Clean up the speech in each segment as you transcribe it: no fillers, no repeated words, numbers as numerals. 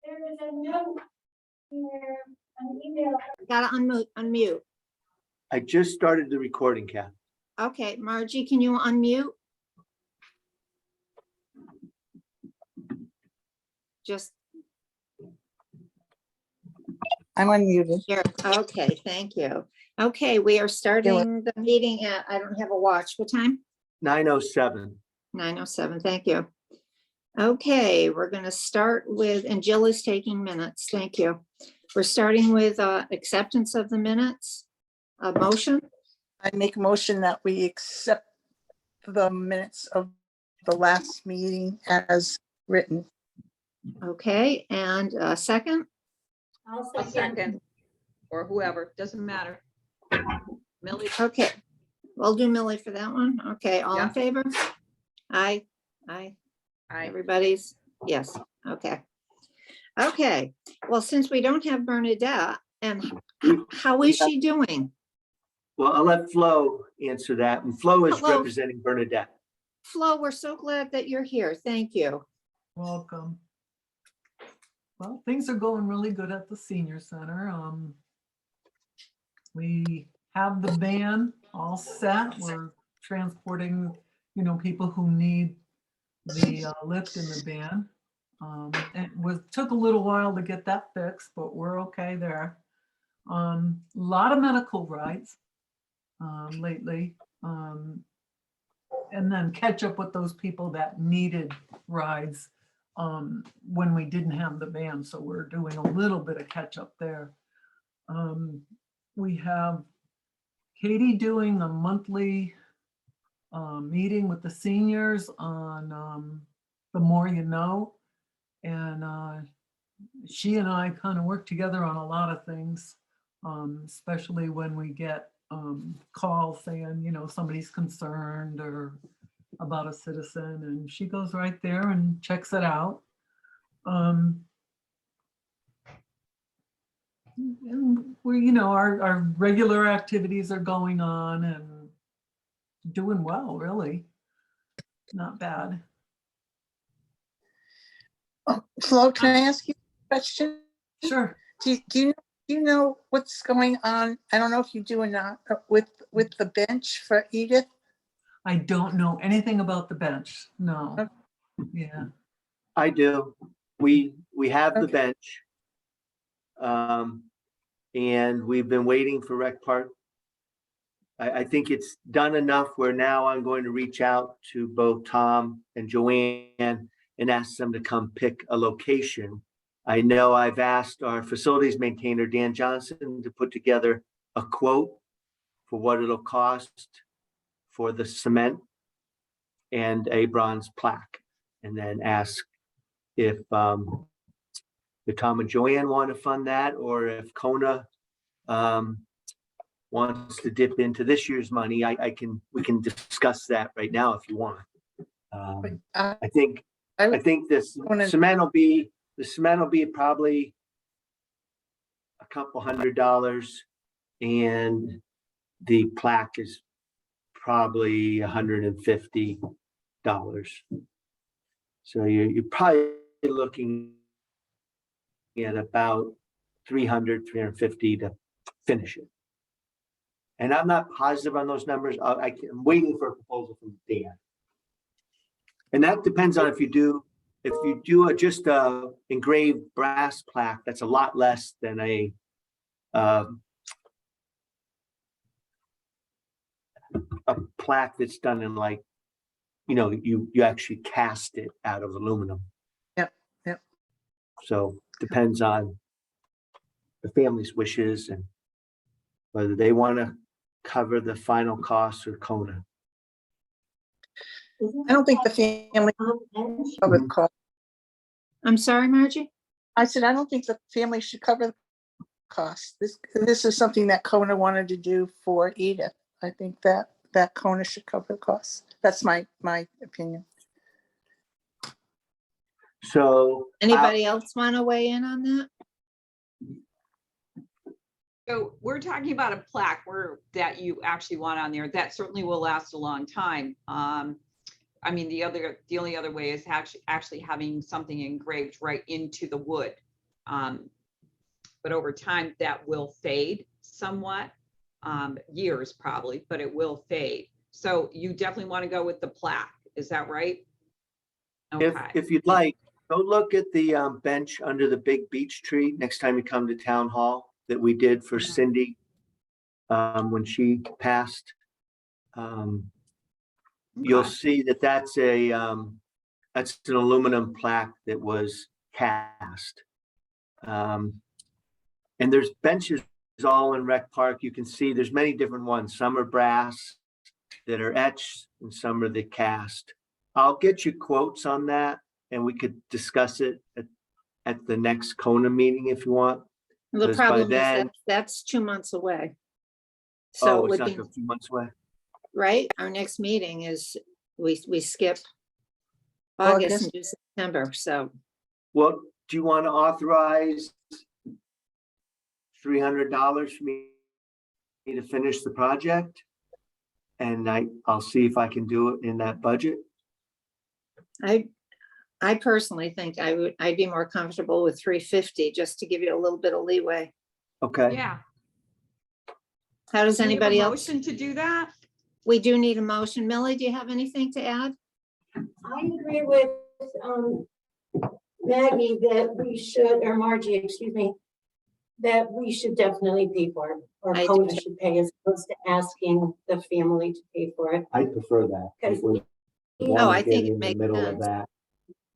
There is a note here, an email. Gotta unmute. I just started the recording, Kath. Okay, Margie, can you unmute? Just I'm unmuted. here. Okay, thank you. Okay, we are starting the meeting at, I don't have a watch. What time? 9:07. 9:07. Thank you. Okay, we're going to start with, and Jill is taking minutes. Thank you. We're starting with acceptance of the minutes. A motion. I make a motion that we accept the minutes of the last meeting as written. Okay, and a second. I'll A second. second, or whoever, doesn't matter. Millie, Okay, we'll do Millie for that one. Okay, all in Yeah. favor? Aye. Aye. Everybody's, yes, okay. Okay, well, since we don't have Bernadette, and how is she doing? Well, I'll let Flo answer that. And Flo is Hello. representing Bernadette. Flo, we're so glad that you're here. Thank you. Welcome. Well, things are going really good at the senior center. We have the van all set. We're transporting, people who need the lift in the van. Took a little while to get that fixed, but we're okay there. A lot of medical rides lately. And then catch up with those people that needed rides when we didn't have the van. So we're doing a little bit of catch up there. We have Katie doing a monthly meeting with the seniors on the more you know. And she and I kind of work together on a lot of things, especially when we get calls saying, somebody's concerned or about a citizen, and she goes right there and checks it out. And we, our regular activities are going on and doing well, really. Not bad. Flo, can I ask you a question? Sure. Do you know what's going on? I don't know if you do or not with the bench for Edith. I don't know anything about the bench. No. Okay. Yeah. I do. We have the Okay. bench. And we've been waiting for Rec Park. I think it's done enough where now I'm going to reach out to both Tom and Joanne and ask them to come pick a location. I know I've asked our facilities maintainer, Dan Johnson, to put together a quote for what it'll cost for the cement and a bronze plaque, and then ask if Tom and Joanne want to fund that, or if CONA wants to dip into this year's money. We can discuss that right now if you want. I think this cement will be probably a couple $100, and the plaque is probably $150. So you're probably looking at about $300-350 to finish it. And I'm not positive on those numbers. I'm waiting for a proposal from Dan. And that depends on if you do just a engraved brass plaque, that's a lot less than a plaque that's done in, like, you actually cast it out of aluminum. Yep. So depends on the family's wishes and whether they want to cover the final cost or CONA. I don't think the family cover the cost. I'm sorry, Margie? I said, I don't think the family should cover the cost. This is something that CONA wanted to do for Edith. I think that CONA should cover the cost. That's my opinion. So Anybody else want to weigh in on that? so we're talking about a plaque that you actually want on there. That certainly will last a long time. I mean, the only other way is actually having something engraved right into the wood. But over time, that will fade somewhat, years probably, but it will fade. So you definitely want to go with the plaque. Is that right? Okay. If you'd like, go look at the bench under the big beech tree next time you come to town hall that we did for Cindy when she passed. You'll Okay. see that that's an aluminum plaque that was cast. And there's benches all in Rec Park. You can see there's many different ones. Some are brass that are etched and some are the cast. I'll get you quotes on that and we could discuss it at the next CONA meeting if you want. The 'Cause by problem is then- that that's 2 months away. So Oh, it it's would not be, a few months away. right? Our next meeting is, we skip August and do September, so. Well, do you want to authorize $300 for me to finish the project? And I'll see if I can do it in that budget. I personally think I'd be more comfortable with 350, just to give you a little bit of leeway. Okay. Yeah. How does Do we have a anybody else? motion to do that? We do need a motion. Millie, do you have anything to add? I agree with, Maggie that we should, or Margie, excuse me, that we should definitely pay for it, or I do CONA too. should pay as opposed to asking the family to pay for it. I prefer that. Because- Oh, I think it makes sense.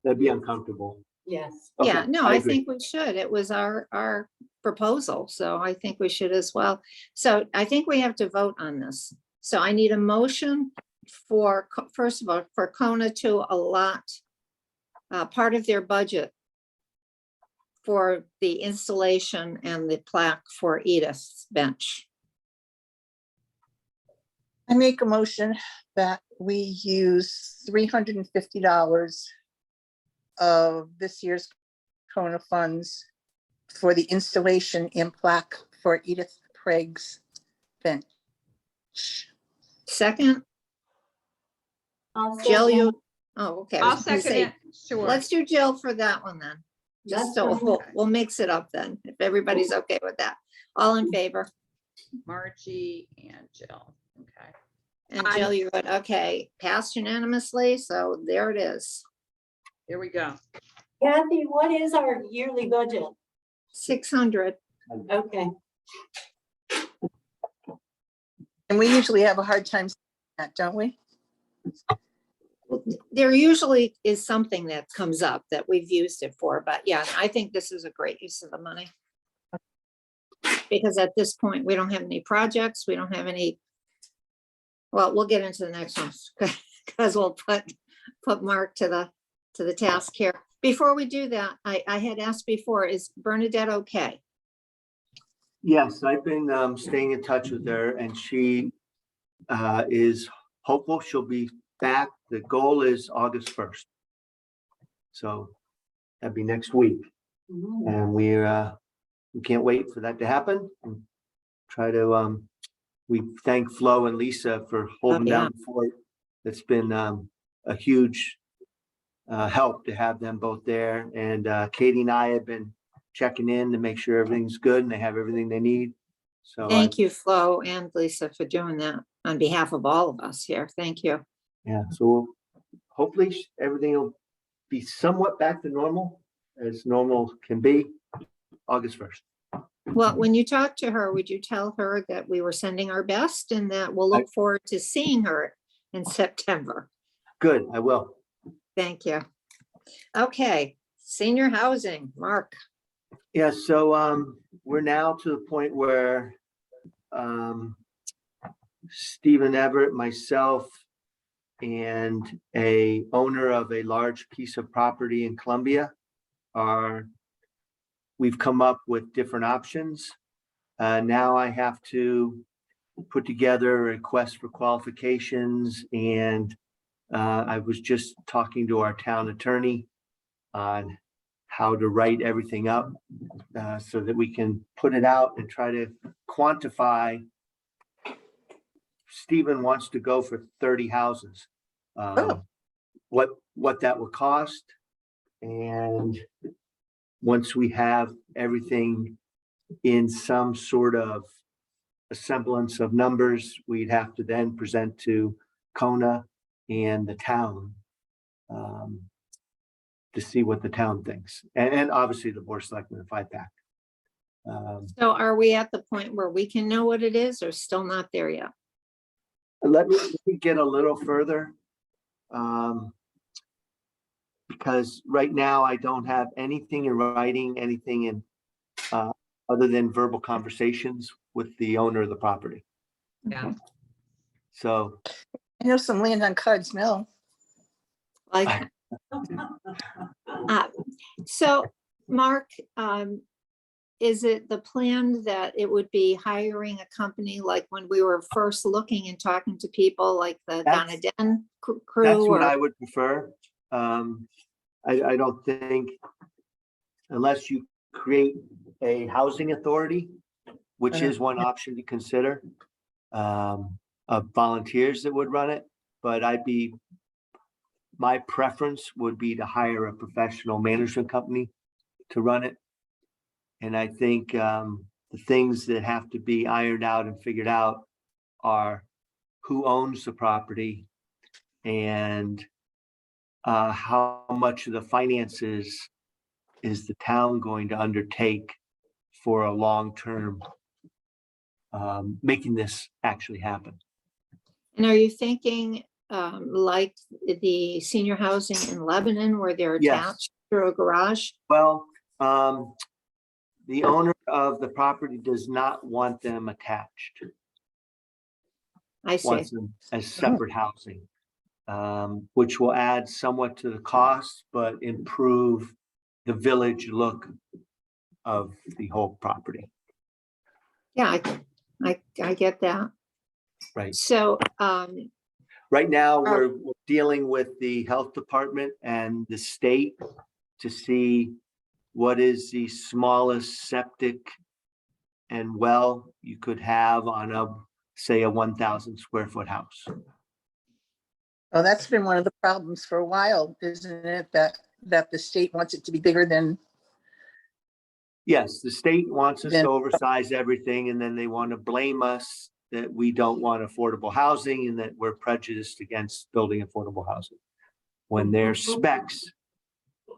That'd be uncomfortable. Yes. Yeah, Okay, no, I agree. think we should. It was our proposal, so I think we should as well. So I think we have to vote on this. So I need a motion for, first of all, for CONA to allot part of their budget for the installation and the plaque for Edith's bench. I make a motion that we use $350 of this year's CONA funds for the installation and plaque for Edith Craig's bench. Second, I'll Jill, second. you, oh, okay. I I'll was gonna second say, it. Sure. let's do Jill for that one then. Just That's so fine. we'll mix it up then, if everybody's okay with that. All in favor? Margie and Jill. Okay. And Aye. Jill, you're good. Okay, passed unanimously, so there it is. Here we go. Kathy, what is our yearly budget? 600. Okay. And we usually have a hard time saying that, don't we? There usually is something that comes up that we've used it for, but yeah, I think this is a great use of the money. Because at this point, we don't have any projects, we don't have any. Well, we'll get into the next one, because we'll put Mark to the task here. Before we do that, I had asked before, is Bernadette okay? Yes, I've been staying in touch with her and she is hopeful she'll be back. The goal is August 1st. So that'd be next week. Mhm. And we can't wait for that to happen. And try to, we thank Flo and Lisa for holding yeah. down the fort. It's been a huge help to have them both there. And Katie and I have been checking in to make sure everything's good and they have everything they need. So Thank you, Flo and Lisa, for doing that on behalf of all of us here. Thank you. yeah, so hopefully everything will be somewhat back to normal, as normal can be, August 1st. Well, when you talk to her, would you tell her that we were sending our best and that we'll look forward to seeing her in September? Good, I will. Thank you. Okay, senior housing, Mark. Yeah, so we're now to the point where Stephen Everett, myself, and a owner of a large piece of property in Columbia we've come up with different options. Now I have to put together a request for qualifications, and I was just talking to our town attorney on how to write everything up so that we can put it out and try to quantify. Stephen wants to go for 30 houses. What that will cost, and once we have everything in some sort of a semblance of numbers, we'd have to then present to CONA and the town to see what the town thinks, and obviously the board of selectmen if I pack. So are we at the point where we can know what it is or still not there yet? Let me get a little further. Because right now I don't have anything in writing, anything in other than verbal conversations with the owner of the property. Yeah. So I know some land on Cards Mill. Like, so Mark, is it the plan that it would be hiring a company like when we were first looking and talking to people like the Donna That's- Den that's crew? what Or I would prefer. I don't think, unless you create a housing authority, which is one option to consider, of volunteers that would run it, but my preference would be to hire a professional management company to run it. And I think the things that have to be ironed out and figured out are who owns the property and how much of the finances is the town going to undertake for a long-term making this actually happen. And are you thinking like the senior housing in Lebanon where they're Yes. attached through a garage? Well, the owner of the property does not want them attached, I see. wants them as separate housing, which will add somewhat to the cost, but improve the village look of the whole property. Yeah, I get that. Right. So, Right now, Are- we're dealing with the health department and the state to see what is the smallest septic and well you could have on say a 1,000 square foot house. Oh, that's been one of the problems for a while, isn't it? That the state wants it to be bigger than, Yes, the state wants us Then- to oversize everything, and then they want to blame us that we don't want affordable housing and that we're prejudiced against building affordable housing. When their specs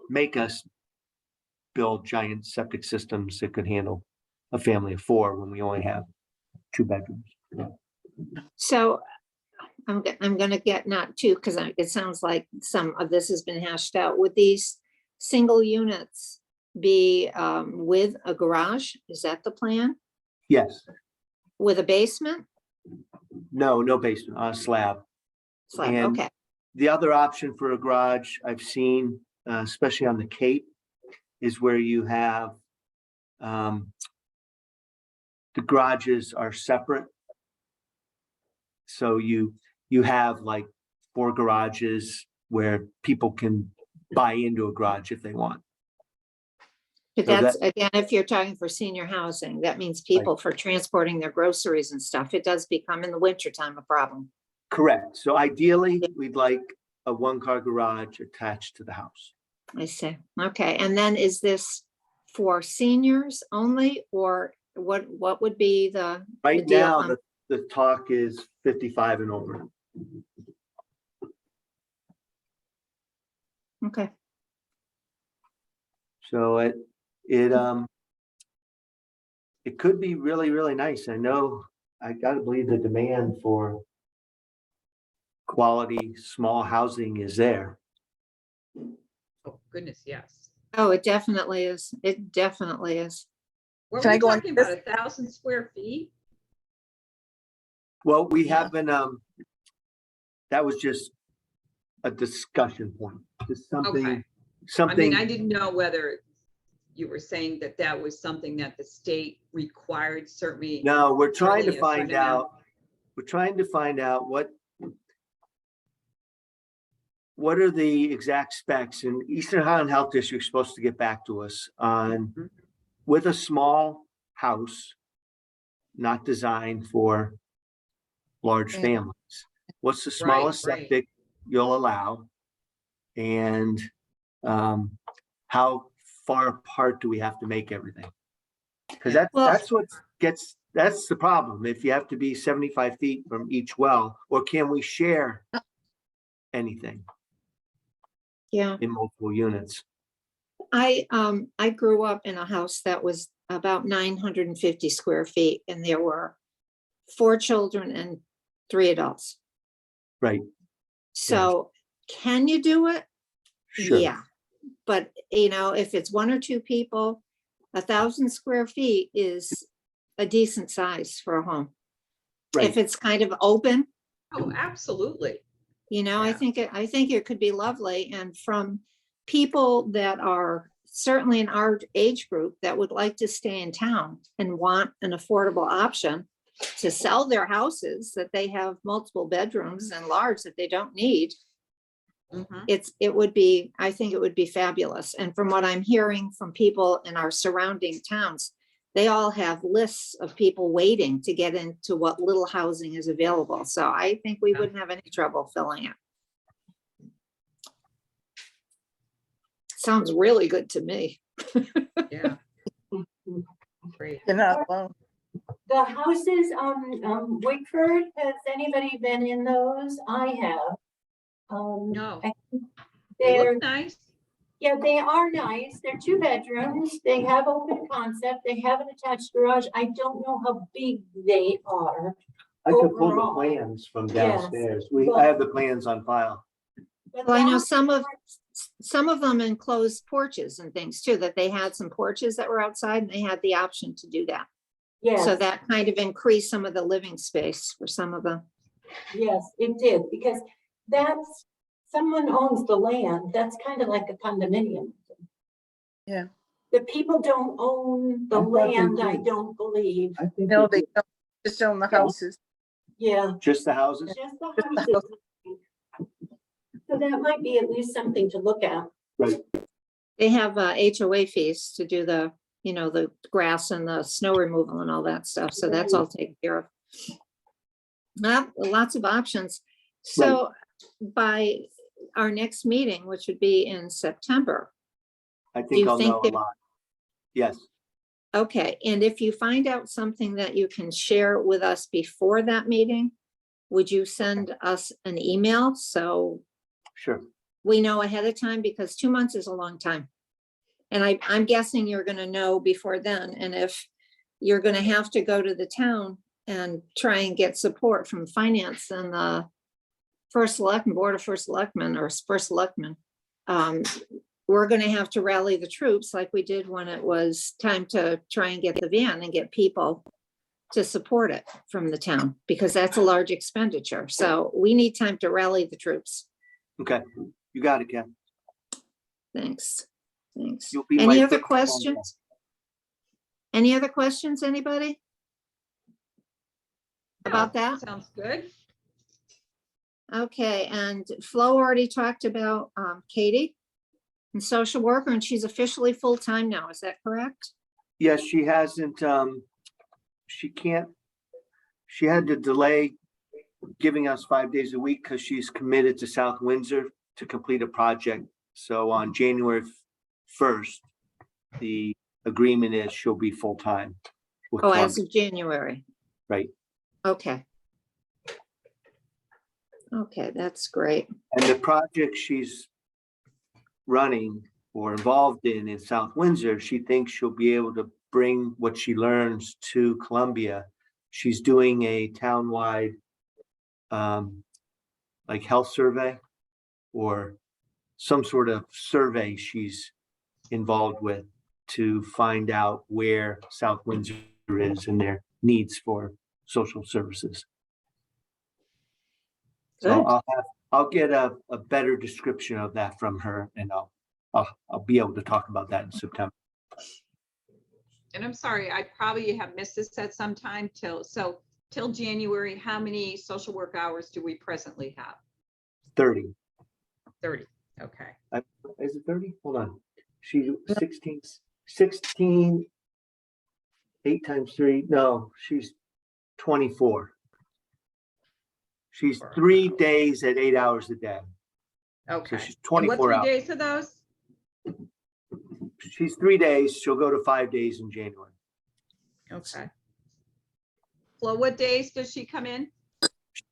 make us build giant septic systems that could handle a family of 4 when we only have 2 bedrooms. so I'm gonna get not two, because it sounds like some of this has been hashed out. Would these single units be with a garage? Is that the plan? Yes, With a basement? no basement, slab. Slab, And- okay. The other option for a garage I've seen, especially on the Cape, is where you have the garages are separate. So you have like 4 garages where people can buy into a garage if they want. But So that's, again, if you're talking for senior housing, that means people for transporting their groceries and stuff. It does become in the wintertime a problem. Correct. So ideally, we'd like a 1-car garage attached to the house. I see. Okay, and then is this for seniors only, or what would be the Right deal now, on- the talk is 55 and over. Okay, So it could be really, really nice. I know, I gotta believe the demand for quality, small housing is there. Oh, goodness, yes. oh, it definitely is. It definitely is. Were Can I we go on talking this? about 1,000 square feet? Well, we Yeah. haven't, that was just a discussion point, just Okay. something, I mean, something. I didn't know whether you were saying that that was something that the state required, certainly. No, we're trying to Certainly a find certain amount. out, what are the exact specs, and Eastern Highland Health District is supposed to get back to us on, Mhm. with a small house, not designed for large Yeah. families. What's the smallest right. septic you'll allow? And how far apart do we have to make everything? Because Well- that's the problem. If you have to be 75 feet from each well, or can we share anything Yeah. in multiple units? I grew up in a house that was about 950 square feet, and there were 4 children and 3 adults. Right, So can you do it? sure. Yeah. But if it's 1 or 2 people, 1,000 square feet is a decent size for a home. Right. If it's kind of open, Oh, absolutely. I Yeah. think it could be lovely. And from people that are certainly in our age group that would like to stay in town and want an affordable option to sell their houses, that they have multiple bedrooms and large that they don't need, Mhm. I think it would be fabulous. And from what I'm hearing from people in our surrounding towns, they all have lists of people waiting to get into what little housing is available. So I think we Yeah. wouldn't have any trouble filling it. Sounds really good to me. Yeah. Great. You're not alone. The houses on Wickford, has anybody been in those? I have. No. I think They They're, look nice. yeah, they are nice. They're 2 bedrooms. They have open concept. They have an attached garage. I don't know how big they are. I could pull the Overall. plans from Yes, downstairs. but- I have the plans on file. But Well, I know that- some of them enclosed porches and things too, that they had some porches that were outside and they had the option to do that. Yes. So that kind of increased some of the living space for some of them. Yes, it did, because someone owns the land. That's kind of like a condominium. Yeah. The people don't own the I thought they land, I did. don't believe. I think No, they they don't just own the houses. Yeah, just the houses. just the Just the houses. So that might be at least something to look at. Right. They have HOA fees to do the grass and the snow removal and all that stuff. So that's all taken care of. Well, lots of options. So by our next meeting, which would be in September. I Do think you I'll think know a that- lot. Yes, Okay, and if you find out something that you can share with us before that meeting, would you send us an email so sure. we know ahead of time? Because 2 months is a long time. And I'm guessing you're gonna know before then, and if you're gonna have to go to the town and try and get support from finance and the board of first selectmen or first selectmen, we're gonna have to rally the troops like we did when it was time to try and get the van and get people to support it from the town, because that's a large expenditure. So we need time to rally the troops. Okay, you got it, Ken. Thanks. Thanks. You'll be Any my other first phone call. questions? Any other questions, anybody? About that? Sounds good. Okay, and Flo already talked about Katie and social worker, and she's officially full-time now, is that correct? Yes, she hasn't, she had to delay giving us 5 days a week because she's committed to South Windsor to complete a project. So on January 1st, the agreement is she'll be full-time with Oh, as Columbia. of January. Right. Okay. Okay, that's great. And the project she's running or involved in South Windsor, she thinks she'll be able to bring what she learns to Columbia. She's doing a townwide like health survey or some sort of survey she's involved with to find out where South Windsor is and their needs for social services. So Good. I'll get a better description of that from her, and I'll be able to talk about that in September. And I'm sorry, I probably have missed this at some time till January. How many social work hours do we presently have? 30. 30. Okay. Is it 30? Hold on. She's 16, 8 times 3. No, she's 24. She's 3 days at 8 hours a day. Okay. she's And what 24 3 hours. days of those? she's 3 days. She'll go to 5 days in January. Okay. Flo, what days does she come in?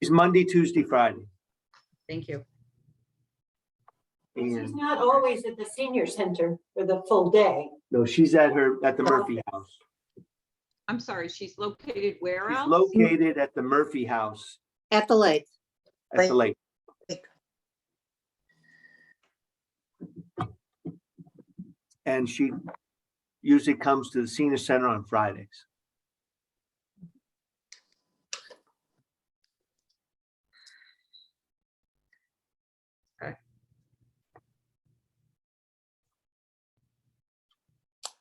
She's Monday, Tuesday, Friday. Thank you. She's And not always at the senior center for the full day. no, she's at the Murphy House. I'm sorry, she's located where She's else? located at the Murphy House At the lake. at the lake. And she usually comes to the senior center on Fridays.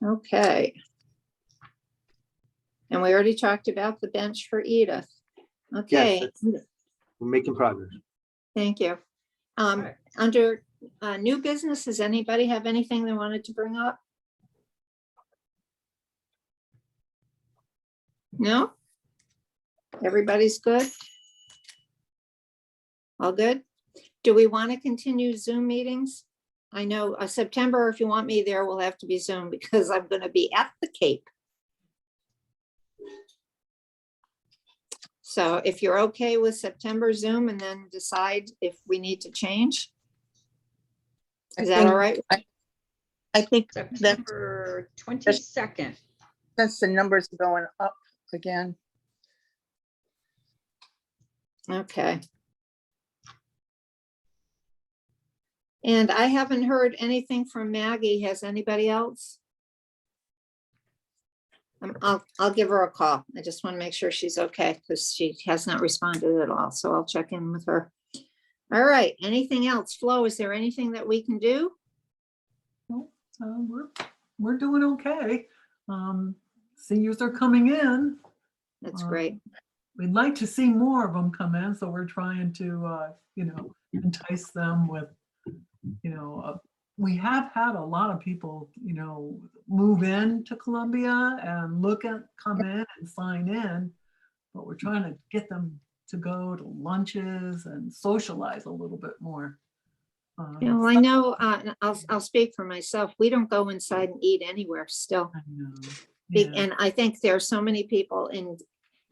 Okay. And we already talked about the bench for Edith. Okay, We're making progress. thank you. Right. Under new business, does anybody have anything they wanted to bring up? No? Everybody's good? All good? Do we want to continue Zoom meetings? I know September, if you want me there, will have to be Zoom because I'm going to be at the Cape. So if you're okay with September Zoom and then decide if we need to change. Is that all right? I think that September 22nd. since the numbers are going up again, Okay. And I haven't heard anything from Maggie. Has anybody else? I'll give her a call. I just want to make sure she's okay because she has not responded at all. So I'll check in with her. All right. Anything else? Flo, is there anything that we can do? We're doing okay. Seniors are coming in. That's great. We'd like to see more of them come in, so we're trying to, entice them with, we have had a lot of people, move in to Columbia and come in and sign in, but we're trying to get them to go to lunches and socialize a little bit more. Well, I know, I'll speak for myself. We don't go inside and eat anywhere still. I know. Be- Yeah. And I think there are so many people in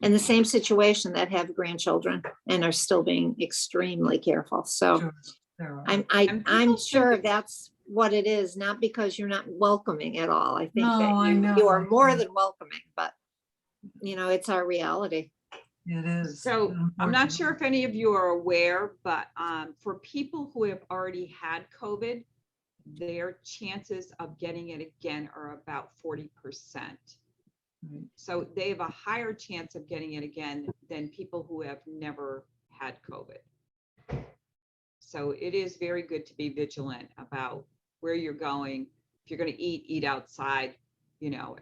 the same situation that have grandchildren and are still being extremely careful. So Sure, there are. I'm people sure think- that's what it is, not because you're not welcoming at all. I think No, that I you are know. more than welcoming, but it's our reality. It is. So I'm not unfortunately. sure if any of you are aware, but for people who have already had COVID, their chances of getting it again are about 40%. Right. So they have a higher chance of getting it again than people who have never had COVID. So it is very good to be vigilant about where you're going. If you're going to eat outside,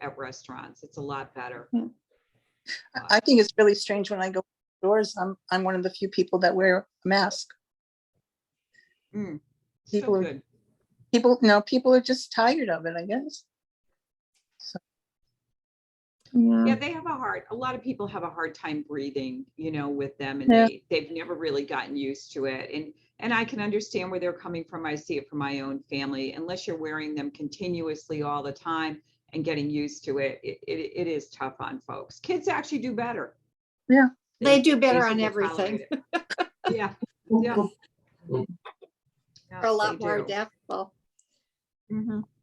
at restaurants. It's a lot better. I think it's really strange when I go outdoors. I'm one of the few people that wear a mask. So People are- good. People are just tired of it, I guess. Yeah, a lot of people have a hard time breathing, with them, and Yeah. they've never really gotten used to it. And I can understand where they're coming from. I see it from my own family. Unless you're wearing them continuously all the time and getting used to it, it is tough on folks. Kids actually do better. Yeah. They do better seem on to everything. tolerate it. Yeah. Yeah. They're a lot They more do. adaptable.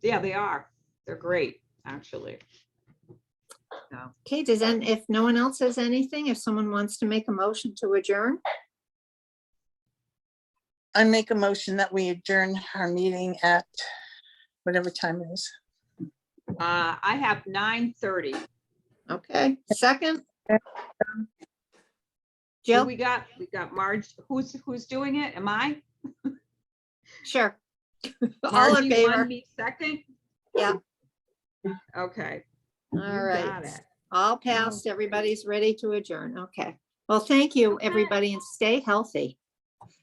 Yeah, they are. They're great, actually. No. Okay, if no one else has anything, if someone wants to make a motion to adjourn, I make a motion that we adjourn our meeting at whatever time it is. I have 9:30. okay, second. Who Jill, We got Marge. Who's doing it? Am I? sure. All in Margie won favor? me second? Yeah. Okay. All You right. got it. All passed. Everybody's ready to adjourn. Okay. Well, thank you, Okay. everybody, and stay healthy.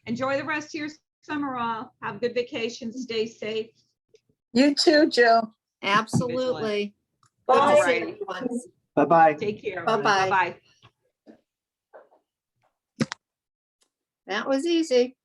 Enjoy the rest of your summer all. Have a good vacation. Stay safe. You too, Jill. Absolutely. Bye. Good to see Alrighty. everyone. Bye-bye. Take care. Bye-bye. Bye-bye. That was easy.